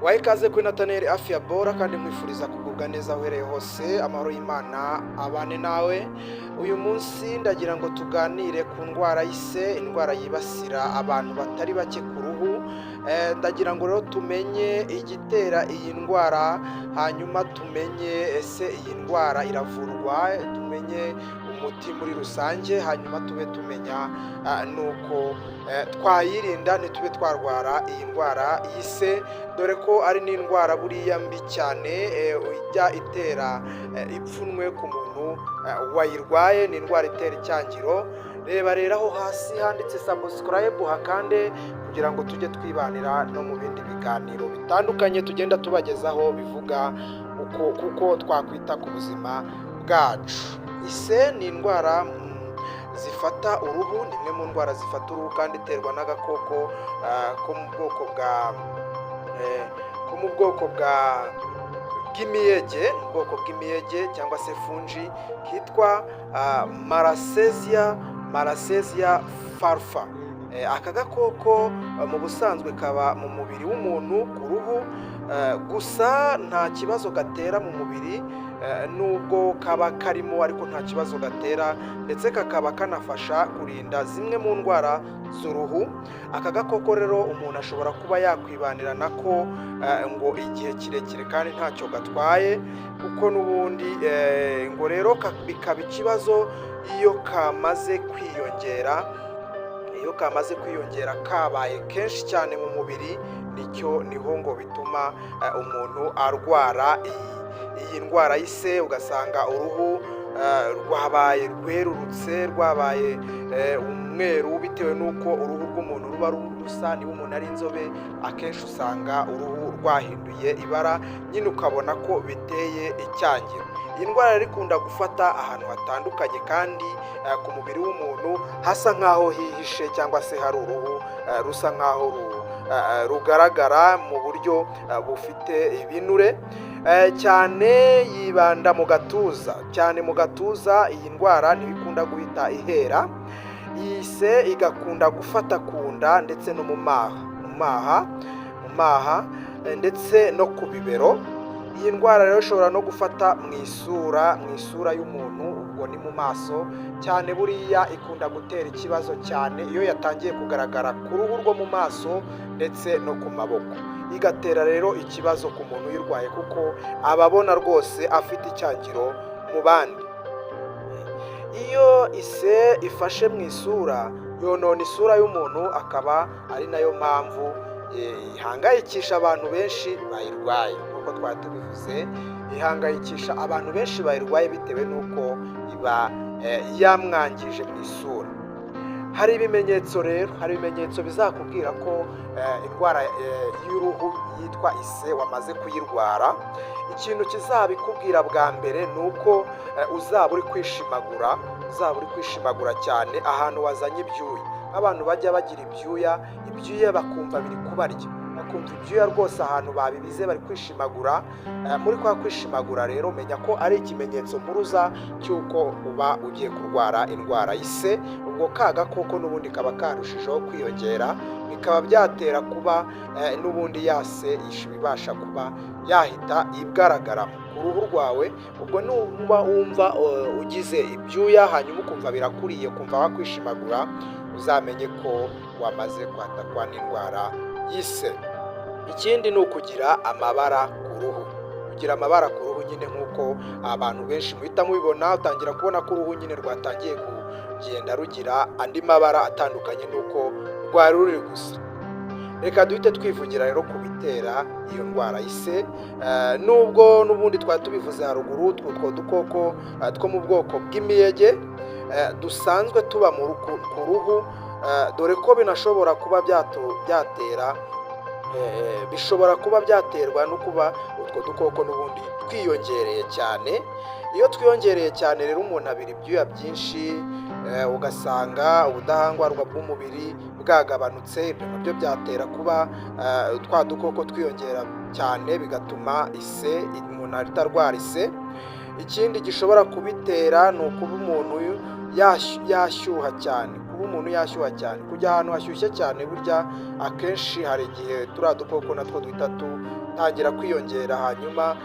Wahe ikaze kuri Nathaniel Afia Bora kandi nkwifuriza kugubwa neza uhereye hose, amahoro y'Imana abane nawe. Uyu munsi ndagira ngo tuganire ku ndwara y'ise, indwara yibasira abantu batari bake ku ruhu. Ndagira ngo rero tumenye igitera iyi ndwara, hanyuma tumenye ese iyi ndwara iravurwa, tumenye umuti muri rusange, hanyuma tube tumenya nuko twayirinda ntitube twarwara iyi ndwara y'ise, dore ko ari n'indwara buriya mbi cyane ijya itera ipfunwe ku muntu wayirwaye. Ni indwara itera icyangiro. Reba rero aho hasi handitse subscribe hakande, kugira ngo tujye twibanira no mu bindi biganiro bitandukanye tugenda tubagezaho bivuga kuko twakwita ku buzima bwacu. Ise ni indwara zifata uruhu, ni imwe mu ndwara zifata uruhu kandi iterwa n'agakoko ko mu bwoko bw'imiyege, ubwoko bw'imiyege cyangwa se fungi kitwa Malassezia farfa. Aka gakoko mu busanzwe kaba mu mubiri w'umuntu ku ruhu, gusa nta kibazo gatera mu mubiri, nubwo kaba karimo ariko nta kibazo gatera, ndetse kakaba kanafasha kurinda zimwe mu ndwara z'uruhu. Aka gakoko rero umuntu ashobora kuba yakwibanira nako ngo igihe kirekire kandi ntacyo gatwaye, kuko n'ubundi ngo rero bikaba ikibazo iyo kamaze kwiyongera. Iyo kamaze kwiyongera kabaye kenshi cyane mu mubiri, niho ngo bituma umuntu arwara iyi ndwara y'ise. Ugasanga uruhu rwabaye rwerurutse, rwabaye umweru, bitewe n'uko uruhu rw'umuntu ruba rusa. Niba umuntu ari inzobe, akenshi usanga uruhu rwahinduye ibara, nyine ukabona ko biteye icyangiro. Iyi ndwara rero ikunda gufata ahantu hatandukanye kandi ku mubiri w'umuntu hasa nk'aho hihishe, cyangwa se hari uruhu rusa nk'aho rugaragara mu buryo bufite ibinure. Cyane yibanda mu gatuza, cyane mu gatuza. Iyi ndwara ntibikunda guhita ihera. Iyi se igakunda gufata ku nda ndetse no mu maha ndetse no ku bibero. Iyi ndwara rero ishobora no gufata mu isura y'umuntu, ubwo ni mu maso cyane. Buriya ikunda gutera ikibazo cyane iyo yatangiye kugaragara ku ruhu rwo mu maso ndetse no ku maboko. Igatera rero ikibazo ku muntu uyirwaye, kuko ababona rwose afite icyangiro mu bandi. Iyo ise ifashe mu isura, yonona isura y'umuntu, akaba ari nayo mpamvu ihangayikisha abantu benshi bayirwaye. Nk'uko twari tubivuze, ihangayikisha abantu benshi bayirwaye bitewe n'uko iba yamwangije mu isura. Hari ibimenyetso rero, hari ibimenyetso bizakubwira ko indwara y'uruhu yitwa ise wamaze kuyirwara. Ikintu kizabikubwira bwa mbere ni uko uzaba uri kwishimagura cyane ahantu wazanye ibyuya. Abantu bajya bagira ibyuya bakumva biri kubarya, bakumva ibyuya rwose ahantu babibize bari kwishimagura. Muri kwa kwishimagura rero menya ko ari ikimenyetso mpuruza cy'uko uba ugiye kurwara indwara y'ise. Ubwo ka gakoko n'ubundi kaba karushijeho kwiyongera, bikaba byatera kuba n'ubundi yase ibasha kuba yahita igaragara ku ruhu rwawe. Ubwo nuba wumva ugize ibyuya hanyuma ukumva birakuriye, ukumva wakwishimagura, uzamenye ko wamaze kwatakwa n'indwara y'ise. Ikindi ni ukugira amabara ku ruhu. Kugira amabara ku ruhu nyine, nk'uko abantu benshi muhita mubibona, utangira kubona ko uruhu nyine rwatangiye kugenda rugira andi mabara atandukanye n'uko rwari ruri gusa. Reka duhite twivugira rero ku bitera iyo ndwara y'ise. Nubwo n'ubundi twari tubivuze haruguru, utwo dukoko two mu bwoko bw'imiyege dusanzwe tuba ku ruhu, dore ko binashobora kuba bishobora kuba byaterwa no kuba utwo dukoko n'ubundi twiyongereye cyane. Iyo twiyongereye cyane rero umuntu abira ibyuya byinshi, ugasanga ubudahangarwa bw'umubiri bwagabanutse. Ibyo nabyo byatera kuba twa dukoko twiyongera cyane, bigatuma umuntu ahita arwara ise. Ikindi gishobora kubitera ni ukuba umuntu yashyuha cyane. kuba umuntu yashyuha cyane. Kujya ahantu hashyushye cyane burya akenshi hari igihe turiya dukoko natwo duhita dutangira kwiyongera, hanyuma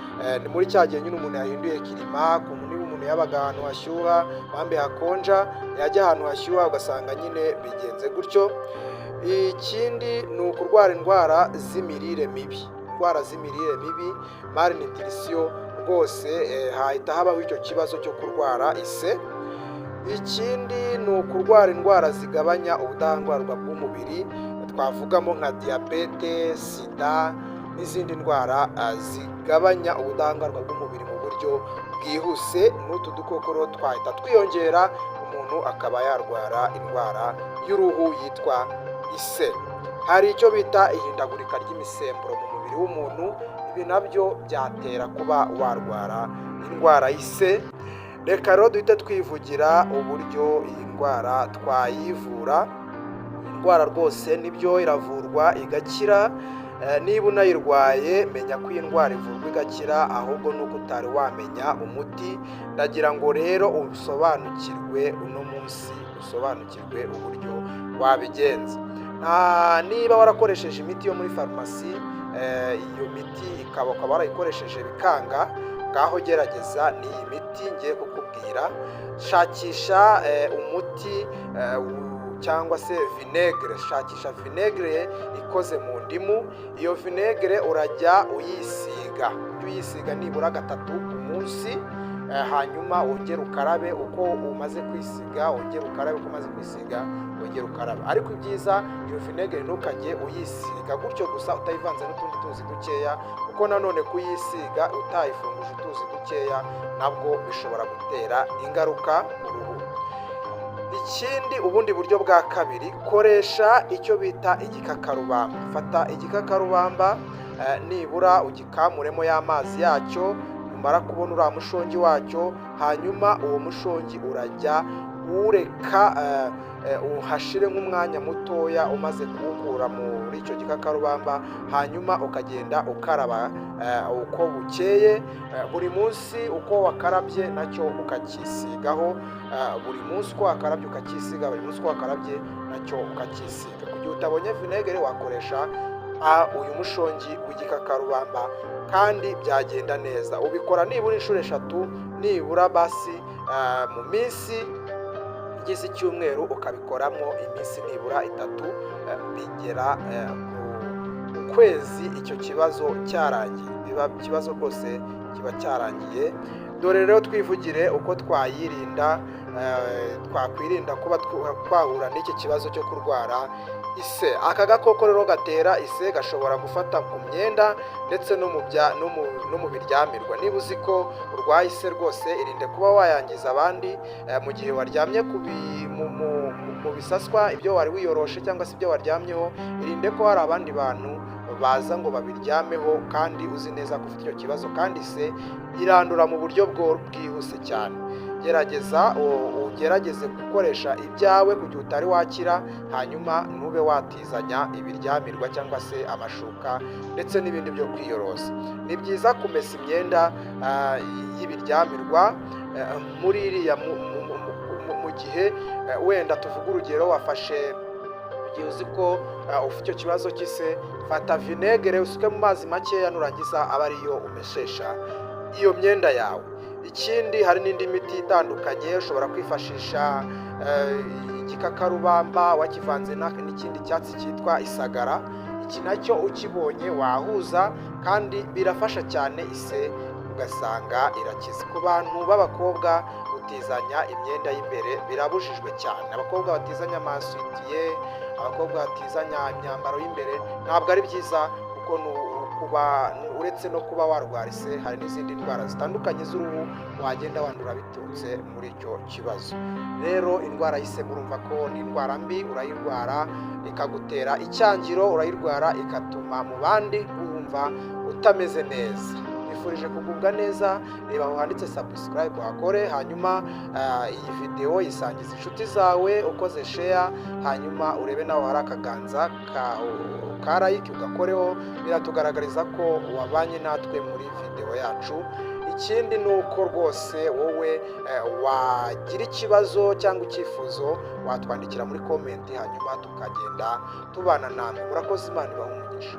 ni muri cya gihe nyine umuntu yahinduye kirima. Niba umuntu yabaga ahantu hashyuha bambe hakonja, yajya ahantu hashyuha ugasanga nyine bigenze gutyo. Ikindi ni ukurwara indwara z'imirire mibi, malnutrition, rwose hahita habaho icyo kibazo cyo kurwara ise. Ikindi ni ukurwara indwara zigabanya ubudahangarwa bw'umubiri, twavugamo nka diyabete, sida n'izindi ndwara zigabanya ubudahangarwa bw'umubiri mu buryo bwihuse. N'utu dukoko rero twahita twiyongera, umuntu akaba yarwara indwara y'uruhu yitwa ise. Hari icyo bita ihindagurika ry'imisemburo mu mubiri w'umuntu, ibi nabyo byatera kuba warwara indwara y'ise. Reka rero duhite twivugira uburyo iyi ndwara twayivura. Indwara rwose nibyo iravurwa igakira. Niba unayirwaye menya ko iyi ndwara ivurwa igakira, ahubwo nuko utari wamenya umuti. Ndagira ngo rero usobanukirwe uno munsi, usobanukirwe uburyo wabigenza. Niba warakoresheje imiti yo muri farumasi, iyo miti ukaba warayikoresheje bikanga, ngaho gerageza n'iyi miti ngiye kukubwira. Shakisha umuti cyangwa se vinegere, shakisha vinegere ikoze mu ndimu. Iyo vinegere urajya uyisiga nibura 3 ku munsi, hanyuma wongere ukarabe. Uko umaze kwisiga wongere ukarabe, uko umaze kwisiga wongere ukarabe. Ariko ibyiza iyo vinegere ntukajye uyisiga gutyo gusa utayivanze n'utundi tuzi dukeya, kuko nanone kuyisiga utayifunguje utuzi dukeya nabwo bishobora gutera ingaruka mu ruhu. Ikindi, ubundi buryo bwa kabiri, koresha icyo bita igikakarubamba. Fata igikakarubamba, nibura ugikamuremo y'amazi yacyo, umara kubona uriya mushongi wacyo, hanyuma uwo mushongi urajya ureka uhashire nk'umwanya mutoya umaze kuwukura muri icyo gikakarubamba, hanyuma ukagenda ukaraba uko bukeye. Buri munsi uko wakarabye nacyo ukakisigaho, buri munsi uko wakarabye ukakisiga, buri munsi uko wakarabye nacyo ukakisiga. Kugira utabonye vinegere wakoresha uyu mushongi w'igikakarubamba kandi byagenda neza. Ubikora nibura inshuro 3, nibura basi mu minsi igize icyumweru, ukabikoramo iminsi nibura 3, bigera ku kwezi icyo kibazo cyarangiye. Biba ikibazo rwose kiba cyarangiye. Dore rero twivugire uko twakwirinda kuba twahura n'iki kibazo cyo kurwara ise. Aka gakoko rero gatera ise gashobora gufata ku myenda ndetse no mu biryamirwa. Niba uzi ko urwaye ise rwose irinde kuba wayangiza abandi mu gihe waryamye mu bisaswa, ibyo wari wiyoroshe cyangwa se ibyo waryamyeho. Irinde ko hari abandi bantu baza ngo babiryameho kandi uzi neza ko ufite icyo kibazo, kandi ise irandura mu buryo bwihuse cyane. Ugerageze gukoresha ibyawe kugira utari wakira, hanyuma ntube watizanya ibiryamirwa cyangwa se amashuka ndetse n'ibindi byo kwiyorosa. Ni byiza kumesa imyenda y'ibiryamirwa muri iriya mu gihe wenda tuvuga urugero wafashe, igihe uzi ko ufite icyo kibazo cy'ise, fata vinegere usuke mu mazi makeya, nurangiza aba ariyo umeshesha iyo myenda yawe. Ikindi, hari n'indi miti itandukanye ushobora kwifashisha. Igikakarubamba wakivanze n'ikindi cyatsi cyitwa isagara, iki nacyo ukibonye wahuza kandi birafasha cyane ise ugasanga irakiza. Ku bantu b'abakobwa gutizanya imyenda y'imbere birabujijwe cyane. Abakobwa batizanya amasutiye, abakobwa batizanya imyambaro y'imbere ntabwo ari byiza, kuko uretse no kuba warwara ise, hari n'izindi ndwara zitandukanye z'uruhu wagenda wandura biturutse muri icyo kibazo. Rero indwara y'ise murumva ko ni indwara mbi. Urayirwara ikagutera icyangiro, urayirwara igatuma mu bandi wumva utameze neza. Nifurije kugubwa neza. Reba aho handitse subscribe uhakore, hanyuma iyi video yisangiza inshuti zawe ukoze share, hanyuma urebe nawe hari akaganza ka like ugakoreho. Biratugaragariza ko wabanye natwe muri video yacu ikindi ni uko rwose wowe wagira ikibazo cyangwa icyifuzo watwandikira muri komenti hanyuma tukagenda tubana namwe. Murakoze, Imana ibahe umugisha.